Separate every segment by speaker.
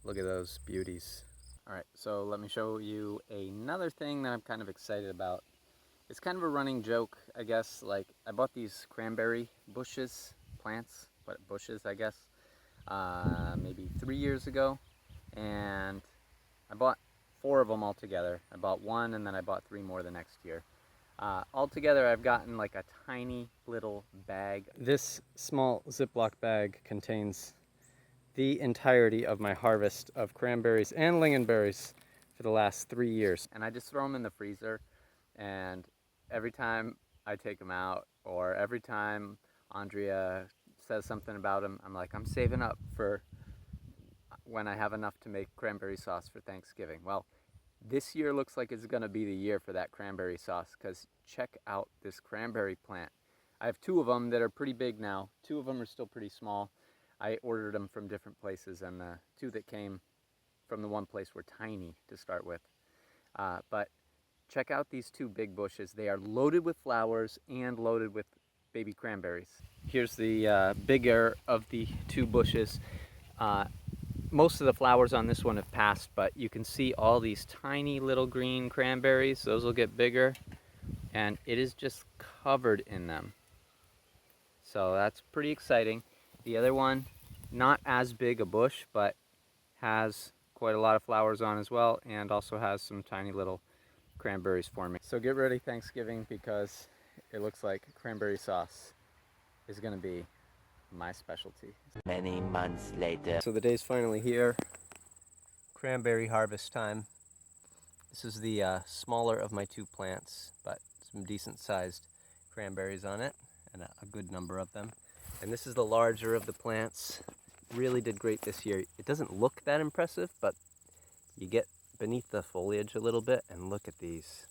Speaker 1: Look at those beauties. All right, so let me show you another thing that I'm kind of excited about. It's kind of a running joke, I guess. Like, I bought these cranberry bushes, plants, but bushes, I guess, maybe 3 years ago. And I bought 4 of them all together. I bought 1 and then I bought 3 more the next year. Altogether, I've gotten like a tiny little bag. This small Ziploc bag contains the entirety of my harvest of cranberries and lingonberries for the last 3 years. And I just throw them in the freezer, and every time I take them out, or every time Andrea says something about them, I'm like, I'm saving up for when I have enough to make cranberry sauce for Thanksgiving. Well, this year looks like it's gonna be the year for that cranberry sauce, because check out this cranberry plant. I have 2 of them that are pretty big now. 2 of them are still pretty small. I ordered them from different places, and the 2 that came from the one place were tiny to start with. But check out these 2 big bushes. They are loaded with flowers and loaded with baby cranberries. Here's the bigger of the 2 bushes. Most of the flowers on this one have passed, but you can see all these tiny little green cranberries. Those will get bigger, and it is just covered in them. So that's pretty exciting. The other one, not as big a bush, but has quite a lot of flowers on as well, and also has some tiny little cranberries forming. So get ready Thanksgiving, because it looks like cranberry sauce is gonna be my specialty.
Speaker 2: Many months later.
Speaker 1: So the day's finally here. Cranberry harvest time. This is the smaller of my 2 plants, but some decent sized cranberries on it, and a good number of them. And this is the larger of the plants. Really did great this year. It doesn't look that impressive, but you get beneath the foliage a little bit, and look at these.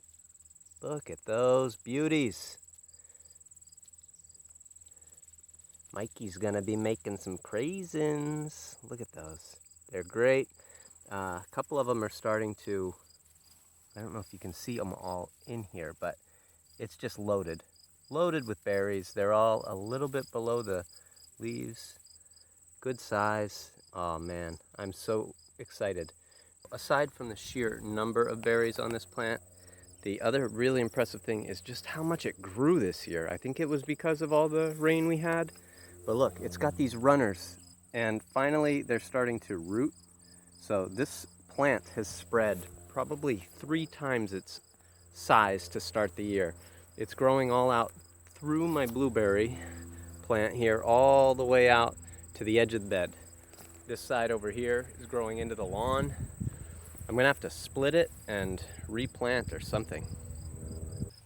Speaker 1: Look at those beauties. Mikey's gonna be making some craisins. Look at those. They're great. A couple of them are starting to, I don't know if you can see them all in here, but it's just loaded. Loaded with berries. They're all a little bit below the leaves. Good size. Oh man, I'm so excited. Aside from the sheer number of berries on this plant, the other really impressive thing is just how much it grew this year. I think it was because of all the rain we had. But look, it's got these runners, and finally they're starting to root. So this plant has spread probably 3 times its size to start the year. It's growing all out through my blueberry plant here, all the way out to the edge of the bed. This side over here is growing into the lawn. I'm gonna have to split it and replant or something.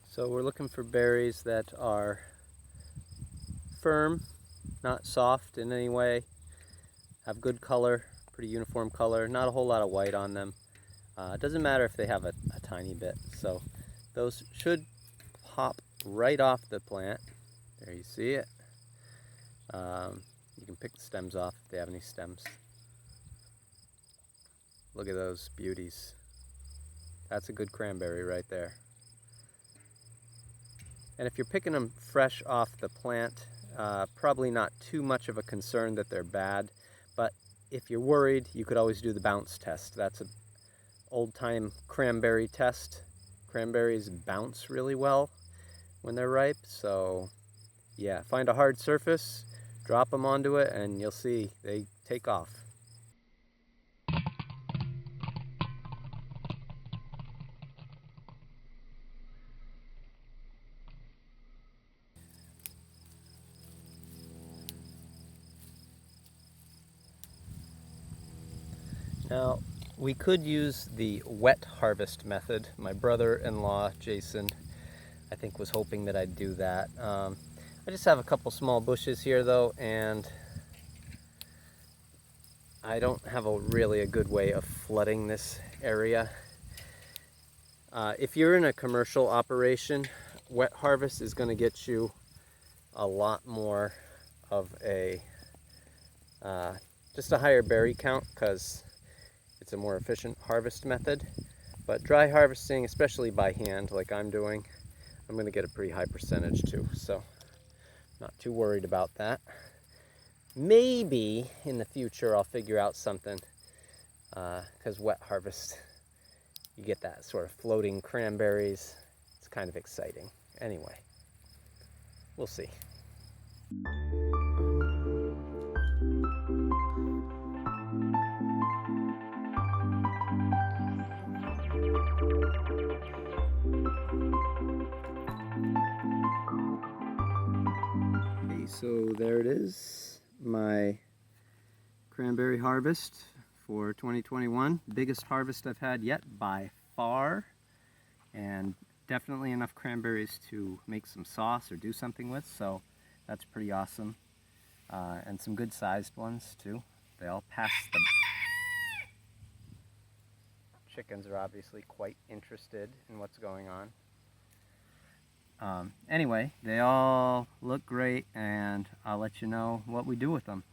Speaker 1: So we're looking for berries that are firm, not soft in any way, have good color, pretty uniform color, not a whole lot of white on them. It doesn't matter if they have a tiny bit. So those should pop right off the plant. There, you see it. You can pick the stems off if they have any stems. Look at those beauties. That's a good cranberry right there. And if you're picking them fresh off the plant, probably not too much of a concern that they're bad, but if you're worried, you could always do the bounce test. That's an old-time cranberry test. Cranberries bounce really well when they're ripe, so yeah, find a hard surface, drop them onto it, and you'll see they take off. Now, we could use the wet harvest method. My brother-in-law, Jason, I think was hoping that I'd do that. I just have a couple small bushes here though, and I don't have really a good way of flooding this area. If you're in a commercial operation, wet harvest is going to get you a lot more of a, just a higher berry count, because it's a more efficient harvest method. But dry harvesting, especially by hand like I'm doing, I'm going to get a pretty high percentage too, so not too worried about that. Maybe in the future I'll figure out something because wet harvest, you get that sort of floating cranberries. It's kind of exciting. Anyway, we'll see. Okay, so there it is, my cranberry harvest for 2021. Biggest harvest I've had yet by far, and definitely enough cranberries to make some sauce or do something with, so that's pretty awesome. And some good sized ones too. They all passed the... Chickens are obviously quite interested in what's going on. Anyway, they all look great, and I'll let you know what we do with them.